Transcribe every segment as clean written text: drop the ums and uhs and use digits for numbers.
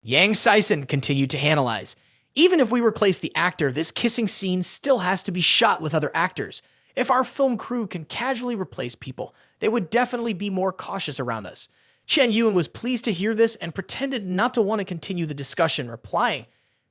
Yang Sison continued to analyze. Even if we replace the actor, this kissing scene still has to be shot with other actors. If our film crew can casually replace people, they would definitely be more cautious around us. Chen Yuan was pleased to hear this and pretended not to want to continue the discussion, replying,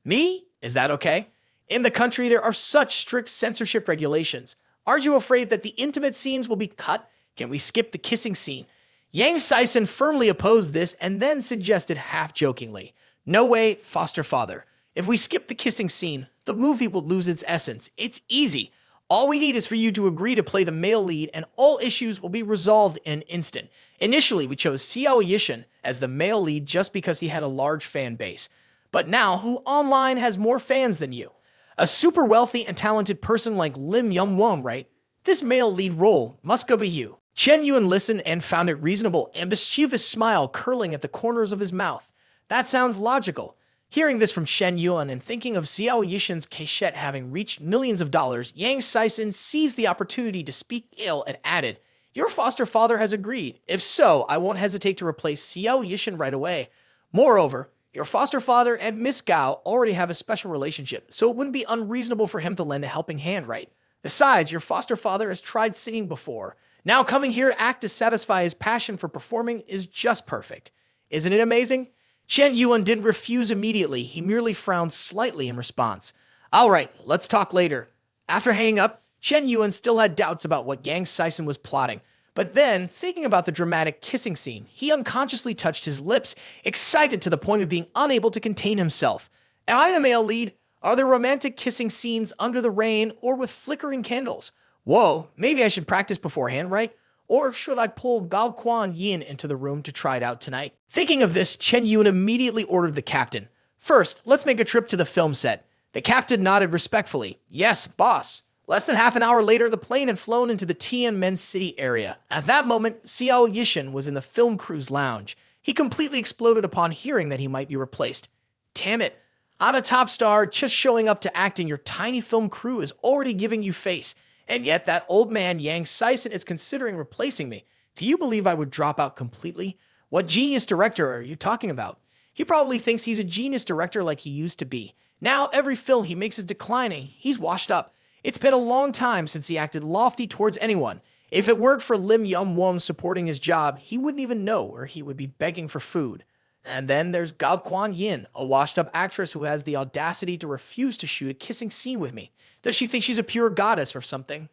"Me? Is that okay? In the country, there are such strict censorship regulations. Aren't you afraid that the intimate scenes will be cut? Can we skip the kissing scene?" Yang Sison firmly opposed this and then suggested half-jokingly, "No way, foster father. If we skip the kissing scene, the movie will lose its essence. It's easy. All we need is for you to agree to play the male lead and all issues will be resolved in an instant. Initially, we chose Xiao Yishan as the male lead just because he had a large fan base. But now, who online has more fans than you? A super wealthy and talented person like Lim Yong-won, right? This male lead role must go to you." Chen Yuan listened and found it reasonable, a mischievous smile curling at the corners of his mouth. That sounds logical. Hearing this from Chen Yuan and thinking of Xiao Yishan's cachet having reached millions of dollars, Yang Sison seized the opportunity to speak ill and added, "Your foster father has agreed. If so, I won't hesitate to replace Xiao Yishan right away. Moreover, your foster father and Miss Gao already have a special relationship, so it wouldn't be unreasonable for him to lend a helping hand, right? Besides, your foster father has tried singing before. Now coming here to act to satisfy his passion for performing is just perfect. Isn't it amazing?" Chen Yuan didn't refuse immediately. He merely frowned slightly in response. "All right, let's talk later." After hanging up, Chen Yuan still had doubts about what Yang Sison was plotting. But then, thinking about the dramatic kissing scene, he unconsciously touched his lips, excited to the point of being unable to contain himself. Am I the male lead? Are there romantic kissing scenes under the rain or with flickering candles? Whoa, maybe I should practice beforehand, right? Or should I pull Gao Quan Yin into the room to try it out tonight? Thinking of this, Chen Yuan immediately ordered the captain. "First, let's make a trip to the film set." The captain nodded respectfully. "Yes, boss." Less than half an hour later, the plane had flown into the Tianmen City area. At that moment, Xiao Yishan was in the film crew's lounge. He completely exploded upon hearing that he might be replaced. "Damn it, I'm a top star, just showing up to act in your tiny film crew is already giving you face. And yet that old man Yang Sison is considering replacing me. Do you believe I would drop out completely? What genius director are you talking about? He probably thinks he's a genius director like he used to be. Now every film he makes is declining. He's washed up. It's been a long time since he acted lofty towards anyone. If it weren't for Lim Yong-won supporting his job, he wouldn't even know where he would be begging for food." And then there's Gao Quan Yin, a washed-up actress who has the audacity to refuse to shoot a kissing scene with me. Does she think she's a pure goddess or something?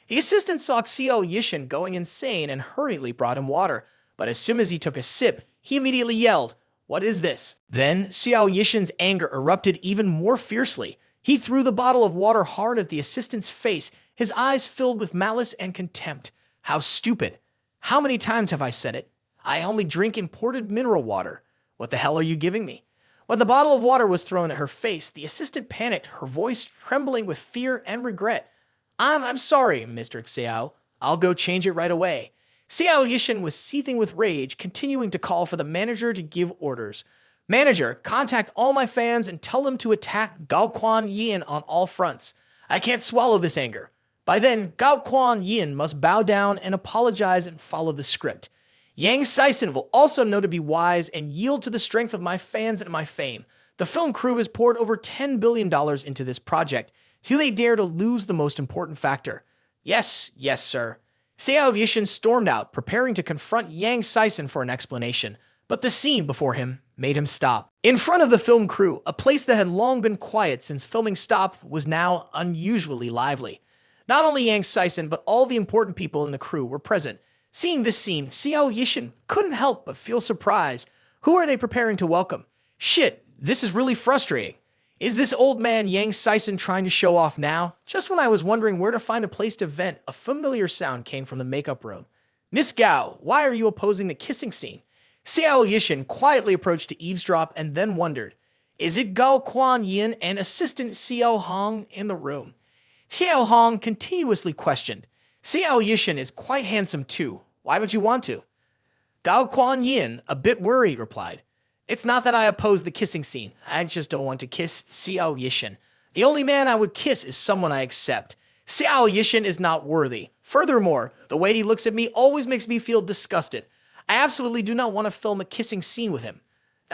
The assistant saw Xiao Yishan going insane and hurriedly brought him water. But as soon as he took a sip, he immediately yelled, "What is this?" Then Xiao Yishan's anger erupted even more fiercely. He threw the bottle of water hard at the assistant's face, his eyes filled with malice and contempt. How stupid. How many times have I said it? I only drink imported mineral water. What the hell are you giving me? When the bottle of water was thrown at her face, the assistant panicked, her voice trembling with fear and regret. I'm sorry, Mr. Xiao. I'll go change it right away." Xiao Yishan was seething with rage, continuing to call for the manager to give orders. "Manager, contact all my fans and tell them to attack Gao Quan Yin on all fronts. I can't swallow this anger." By then, Gao Quan Yin must bow down and apologize and follow the script. Yang Sison will also know to be wise and yield to the strength of my fans and my fame. The film crew has poured over $10 billion into this project. Do they dare to lose the most important factor? Yes, sir. Xiao Yishan stormed out, preparing to confront Yang Sison for an explanation. But the scene before him made him stop. In front of the film crew, a place that had long been quiet since filming stopped was now unusually lively. Not only Yang Sison, but all the important people in the crew were present. Seeing this scene, Xiao Yishan couldn't help but feel surprised. Who are they preparing to welcome? Shit, this is really frustrating. Is this old man Yang Sison trying to show off now? Just when I was wondering where to find a place to vent, a familiar sound came from the makeup room. "Miss Gao, why are you opposing the kissing scene?" Xiao Yishan quietly approached to eavesdrop and then wondered, is it Gao Quan Yin and assistant Xiao Hong in the room? Xiao Hong continuously questioned. Xiao Yishan is quite handsome too. Why would you want to? Gao Quan Yin, a bit worried, replied, "It's not that I oppose the kissing scene. I just don't want to kiss Xiao Yishan. The only man I would kiss is someone I accept. Xiao Yishan is not worthy. Furthermore, the way he looks at me always makes me feel disgusted. I absolutely do not want to film a kissing scene with him."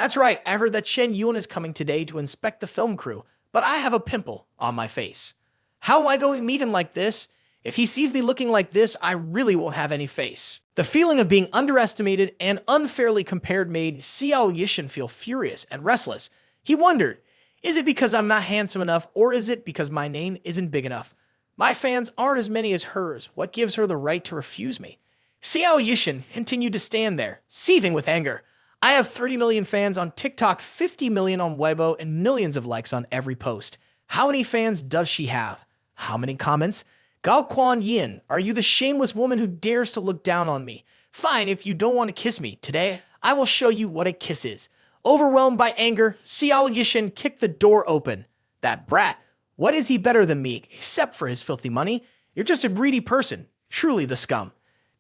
That's right, I heard that Chen Yuan is coming today to inspect the film crew, but I have a pimple on my face. How am I going to meet him like this? If he sees me looking like this, I really won't have any face. The feeling of being underestimated and unfairly compared made Xiao Yishan feel furious and restless. He wondered, is it because I'm not handsome enough, or is it because my name isn't big enough? My fans aren't as many as hers. What gives her the right to refuse me? Xiao Yishan continued to stand there, seething with anger. I have 30 million fans on TikTok, 50 million on Weibo, and millions of likes on every post. How many fans does she have? How many comments? Gao Quan Yin, are you the shameless woman who dares to look down on me? Fine, if you don't want to kiss me. Today, I will show you what a kiss is. Overwhelmed by anger, Xiao Yishan kicked the door open. That brat. What is he better than me, except for his filthy money? You're just a greedy person. Truly the scum.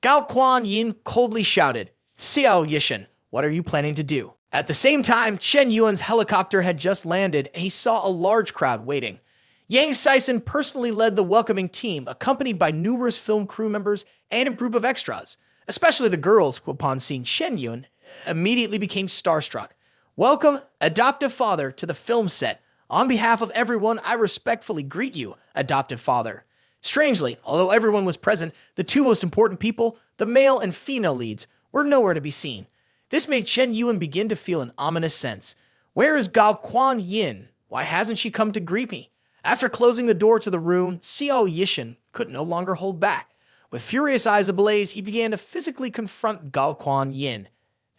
Gao Quan Yin coldly shouted, Xiao Yishan, what are you planning to do? At the same time, Chen Yuan's helicopter had just landed and he saw a large crowd waiting. Yang Sison personally led the welcoming team, accompanied by numerous film crew members and a group of extras, especially the girls who, upon seeing Chen Yuan, immediately became starstruck. Welcome, adoptive father, to the film set. On behalf of everyone, I respectfully greet you, adoptive father. Strangely, although everyone was present, the two most important people, the male and female leads, were nowhere to be seen. This made Chen Yuan begin to feel an ominous sense. Where is Gao Quan Yin? Why hasn't she come to greet me? After closing the door to the room, Xiao Yishan could no longer hold back. With furious eyes ablaze, he began to physically confront Gao Quan Yin.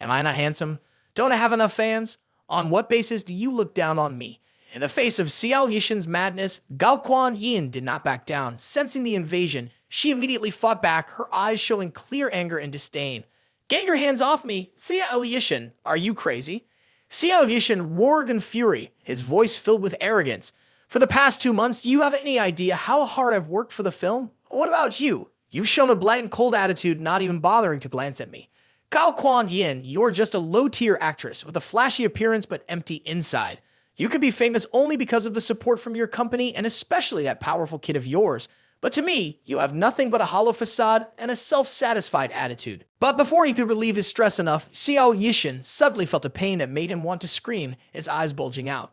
Am I not handsome? Don't I have enough fans? On what basis do you look down on me? In the face of Xiao Yishan's madness, Gao Quan Yin did not back down. Sensing the invasion, she immediately fought back, her eyes showing clear anger and disdain. Get your hands off me, Xiao Yishan. Are you crazy? Xiao Yishan roared in fury, his voice filled with arrogance. For the past 2 months, do you have any idea how hard I've worked for the film? What about you? You've shown a blatant cold attitude, not even bothering to glance at me. Gao Quan Yin, you're just a low-tier actress with a flashy appearance but empty inside. You could be famous only because of the support from your company and especially that powerful kid of yours. But to me, you have nothing but a hollow facade and a self-satisfied attitude. But before he could relieve his stress enough, Xiao Yishan suddenly felt a pain that made him want to scream, his eyes bulging out.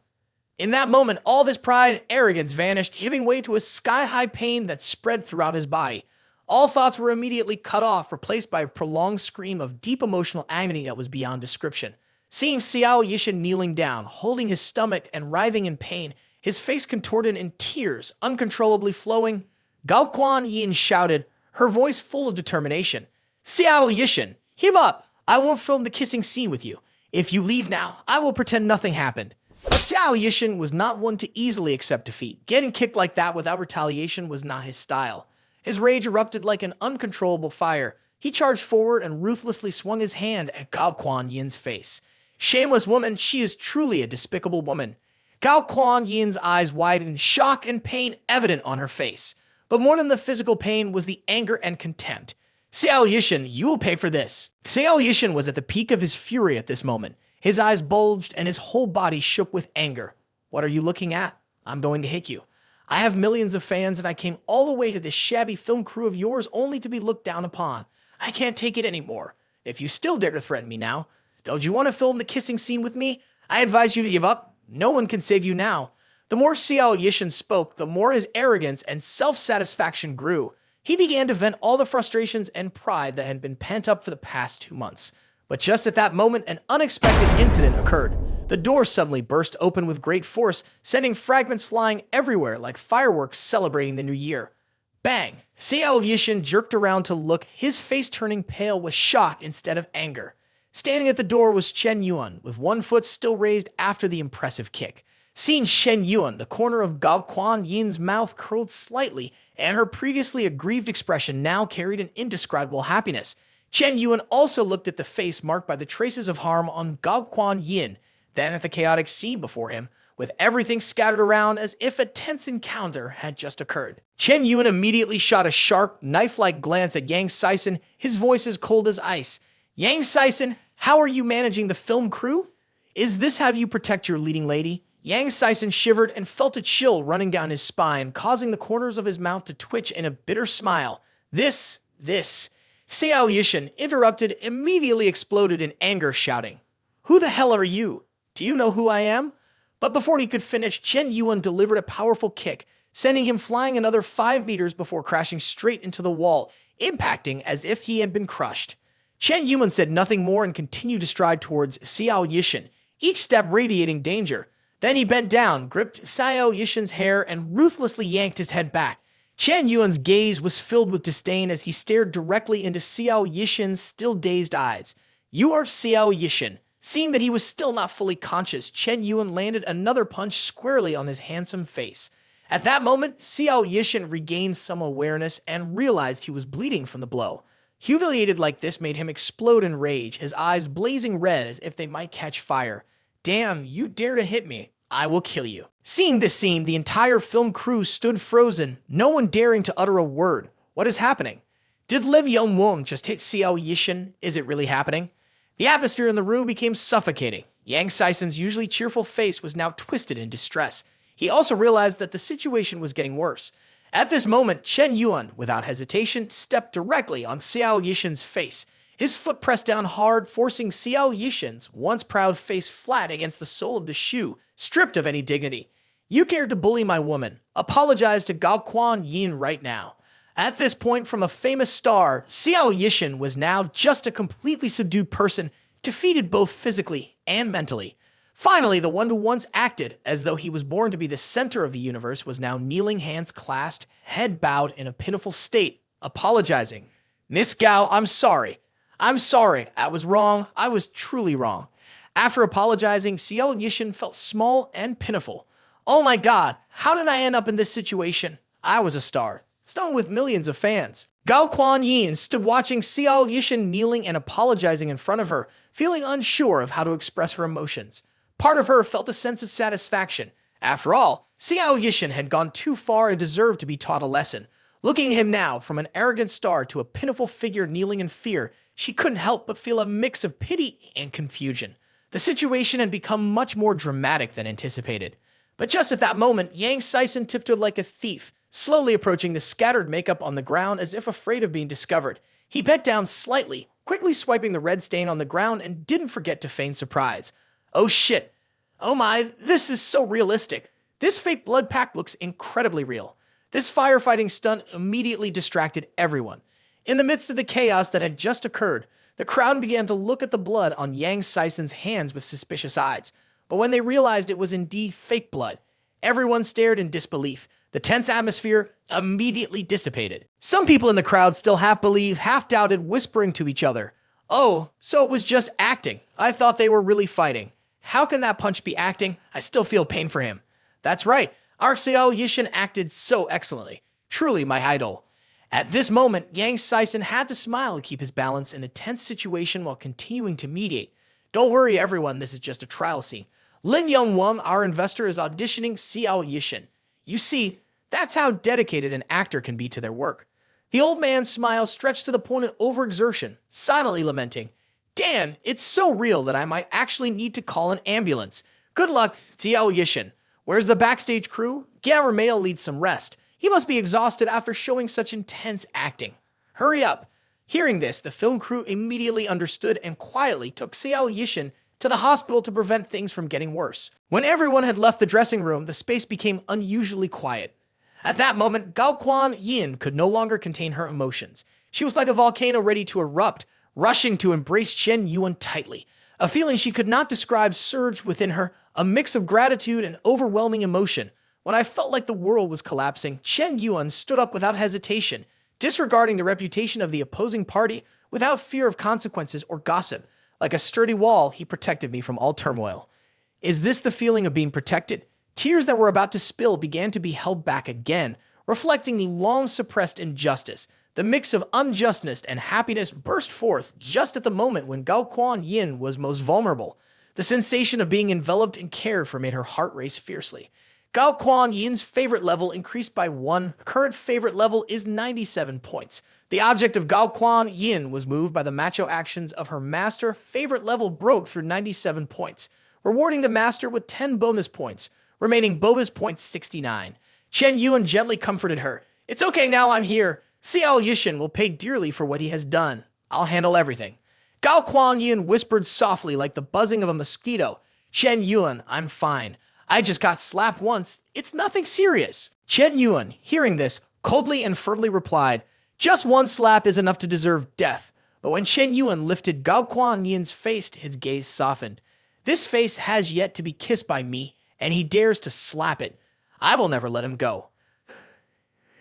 In that moment, all of his pride and arrogance vanished, giving way to a sky-high pain that spread throughout his body. All thoughts were immediately cut off, replaced by a prolonged scream of deep emotional agony that was beyond description. Seeing Xiao Yishan kneeling down, holding his stomach and writhing in pain, his face contorted in tears, uncontrollably flowing, Gao Quan Yin shouted, her voice full of determination, Xiao Yishan, give up! I won't film the kissing scene with you. If you leave now, I will pretend nothing happened. But Xiao Yishan was not one to easily accept defeat. Getting kicked like that without retaliation was not his style. His rage erupted like an uncontrollable fire. He charged forward and ruthlessly swung his hand at Gao Quan Yin's face. Shameless woman, she is truly a despicable woman. Gao Quan Yin's eyes widened, shock and pain evident on her face. But more than the physical pain was the anger and contempt. Xiao Yishan, you will pay for this. Xiao Yishan was at the peak of his fury at this moment. His eyes bulged and his whole body shook with anger. What are you looking at? I'm going to hit you. I have millions of fans and I came all the way to this shabby film crew of yours only to be looked down upon. I can't take it anymore. If you still dare to threaten me now, don't you want to film the kissing scene with me? I advise you to give up. No one can save you now. The more Xiao Yishan spoke, the more his arrogance and self-satisfaction grew. He began to vent all the frustrations and pride that had been pent up for the past 2 months. But just at that moment, an unexpected incident occurred. The door suddenly burst open with great force, sending fragments flying everywhere like fireworks celebrating the new year. Bang! Xiao Yishan jerked around to look, his face turning pale with shock instead of anger. Standing at the door was Chen Yuan, with one foot still raised after the impressive kick. Seeing Chen Yuan, the corner of Gao Quan Yin's mouth curled slightly, and her previously aggrieved expression now carried an indescribable happiness. Chen Yuan also looked at the face marked by the traces of harm on Gao Quan Yin, then at the chaotic scene before him, with everything scattered around as if a tense encounter had just occurred. Chen Yuan immediately shot a sharp, knife-like glance at Yang Sison, his voice as cold as ice. Yang Sison, how are you managing the film crew? Is this how you protect your leading lady? Yang Sison shivered and felt a chill running down his spine, causing the corners of his mouth to twitch in a bitter smile. This. Xiao Yishan, interrupted, immediately exploded in anger, shouting, Who the hell are you? Do you know who I am? But before he could finish, Chen Yuan delivered a powerful kick, sending him flying another 5 meters before crashing straight into the wall, impacting as if he had been crushed. Chen Yuan said nothing more and continued to stride towards Xiao Yishin, each step radiating danger. Then he bent down, gripped Xiao Yishin's hair, and ruthlessly yanked his head back. Chen Yuan's gaze was filled with disdain as he stared directly into Xiao Yishin's still dazed eyes. You are Xiao Yishin. Seeing that he was still not fully conscious, Chen Yuan landed another punch squarely on his handsome face. At that moment, Xiao Yishin regained some awareness and realized he was bleeding from the blow. Humiliated like this made him explode in rage, his eyes blazing red as if they might catch fire. Damn, you dare to hit me. I will kill you. Seeing this scene, the entire film crew stood frozen, no one daring to utter a word. What is happening? Did Liv Yong-won just hit Xiao Yishin? Is it really happening? The atmosphere in the room became suffocating. Yang Saisen's usually cheerful face was now twisted in distress. He also realized that the situation was getting worse. At this moment, Chen Yuan, without hesitation, stepped directly on Xiao Yishin's face. His foot pressed down hard, forcing Xiao Yishin's once proud face flat against the sole of the shoe, stripped of any dignity. You cared to bully my woman. Apologize to Gao Quan Yin right now. At this point, from a famous star, Xiao Yishin was now just a completely subdued person, defeated both physically and mentally. Finally, the one who once acted as though he was born to be the center of the universe was now kneeling, hands clasped, head bowed in a pitiful state, apologizing. Miss Gao, I'm sorry. I'm sorry. I was wrong. I was truly wrong. After apologizing, Xiao Yishin felt small and pitiful. Oh my god, how did I end up in this situation? I was a star, stung with millions of fans. Gao Quan Yin stood watching Xiao Yishin kneeling and apologizing in front of her, feeling unsure of how to express her emotions. Part of her felt a sense of satisfaction. After all, Xiao Yishin had gone too far and deserved to be taught a lesson. Looking at him now, from an arrogant star to a pitiful figure kneeling in fear, she couldn't help but feel a mix of pity and confusion. The situation had become much more dramatic than anticipated. But just at that moment, Yang Saisen tiptoed like a thief, slowly approaching the scattered makeup on the ground as if afraid of being discovered. He bent down slightly, quickly swiping the red stain on the ground, and didn't forget to feign surprise. Oh shit. Oh my, this is so realistic. This fake blood pact looks incredibly real. This firefighting stunt immediately distracted everyone. In the midst of the chaos that had just occurred, the crowd began to look at the blood on Yang Saisen's hands with suspicious eyes. But when they realized it was indeed fake blood, everyone stared in disbelief. The tense atmosphere immediately dissipated. Some people in the crowd still half believed, half doubted, whispering to each other, "Oh, so it was just acting. I thought they were really fighting. How can that punch be acting? I still feel pain for him." That's right, our Xiao Yishin acted so excellently. Truly my idol. At this moment, Yang Saisen had to smile to keep his balance in a tense situation while continuing to mediate. Don't worry everyone, this is just a trial scene. Lin Yongwon, our investor, is auditioning Xiao Yishin. You see, that's how dedicated an actor can be to their work. The old man's smile stretched to the point of overexertion, silently lamenting, "Dan, it's so real that I might actually need to call an ambulance. Good luck, Xiao Yishin. Where's the backstage crew? Gavermail needs some rest. He must be exhausted after showing such intense acting. Hurry up." Hearing this, the film crew immediately understood and quietly took Xiao Yishin to the hospital to prevent things from getting worse. When everyone had left the dressing room, the space became unusually quiet. At that moment, Gao Quan Yin could no longer contain her emotions. She was like a volcano ready to erupt, rushing to embrace Chen Yuan tightly. A feeling she could not describe surged within her, a mix of gratitude and overwhelming emotion. When I felt like the world was collapsing, Chen Yuan stood up without hesitation, disregarding the reputation of the opposing party without fear of consequences or gossip. Like a sturdy wall, he protected me from all turmoil. Is this the feeling of being protected? Tears that were about to spill began to be held back again, reflecting the long-suppressed injustice. The mix of unjustness and happiness burst forth just at the moment when Gao Quan Yin was most vulnerable. The sensation of being enveloped and cared for made her heart race fiercely. Gao Quan Yin's favorite level increased by 1. Current favorite level is 97 points. The object of Gao Quan Yin was moved by the macho actions of her master. Favorite level broke through 97 points, rewarding the master with 10 bonus points, remaining bonus points 69. Chen Yuan gently comforted her. "It's okay now, I'm here. Xiao Yishin will pay dearly for what he has done. I'll handle everything." Gao Quan Yin whispered softly like the buzzing of a mosquito. Chen Yuan, I'm fine. I just got slapped once. It's nothing serious. Chen Yuan, hearing this, coldly and firmly replied, just one slap is enough to deserve death. But when Chen Yuan lifted Gao Kuan Yin's face, his gaze softened. This face has yet to be kissed by me, and he dares to slap it. I will never let him go.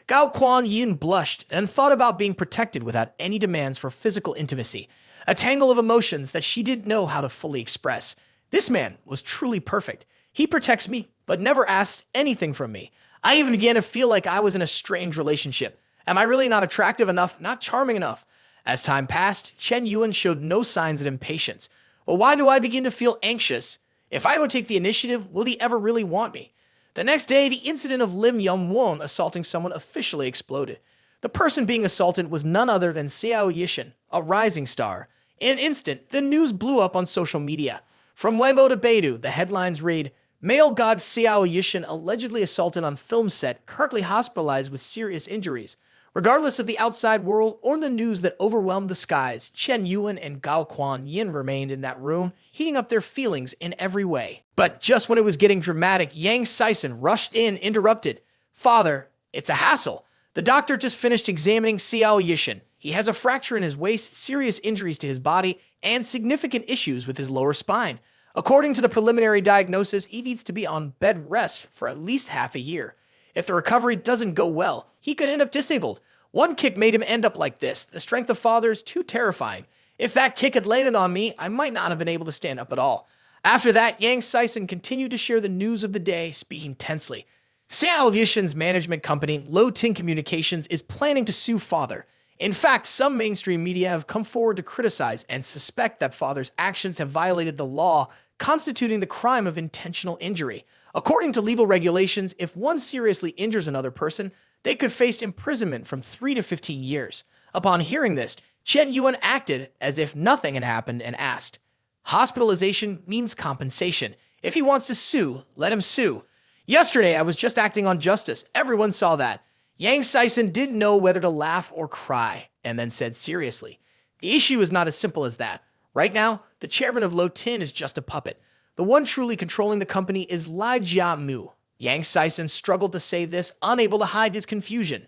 Gao Kuan Yin blushed and thought about being protected without any demands for physical intimacy, a tangle of emotions that she didn't know how to fully express. This man was truly perfect. He protects me, but never asks anything from me. I even began to feel like I was in a strange relationship. Am I really not attractive enough, not charming enough? As time passed, Chen Yuan showed no signs of impatience. Well, why do I begin to feel anxious? If I don't take the initiative, will he ever really want me? The next day, the incident of Lim Yongwon assaulting someone officially exploded. The person being assaulted was none other than Xiao Yishin, a rising star. In an instant, the news blew up on social media. From Weibo to Beidou, the headlines read, Male god Xiao Yishin allegedly assaulted on film set, currently hospitalized with serious injuries. Regardless of the outside world or the news that overwhelmed the skies, Chen Yuan and Gao Kuan Yin remained in that room, heating up their feelings in every way. But just when it was getting dramatic, Yang Sison rushed in, interrupted. Father, it's a hassle. The doctor just finished examining Xiao Yishin. He has a fracture in his waist, serious injuries to his body, and significant issues with his lower spine. According to the preliminary diagnosis, he needs to be on bed rest for at least half a year. If the recovery doesn't go well, he could end up disabled. One kick made him end up like this. The strength of father is too terrifying. If that kick had landed on me, I might not have been able to stand up at all. After that, Yang Sison continued to share the news of the day, speaking tensely. Xiao Yishin's management company, Low Tin Communications, is planning to sue father. In fact, some mainstream media have come forward to criticize and suspect that father's actions have violated the law, constituting the crime of intentional injury. According to legal regulations, if one seriously injures another person, they could face imprisonment from 3 to 15 years. Upon hearing this, Chen Yuan acted as if nothing had happened and asked, hospitalization means compensation. If he wants to sue, let him sue. Yesterday, I was just acting on justice. Everyone saw that. Yang Sison didn't know whether to laugh or cry, and then said seriously, the issue is not as simple as that. Right now, the chairman of Lo Tin is just a puppet. The one truly controlling the company is Lai Jiamu. Yang Sison struggled to say this, unable to hide his confusion.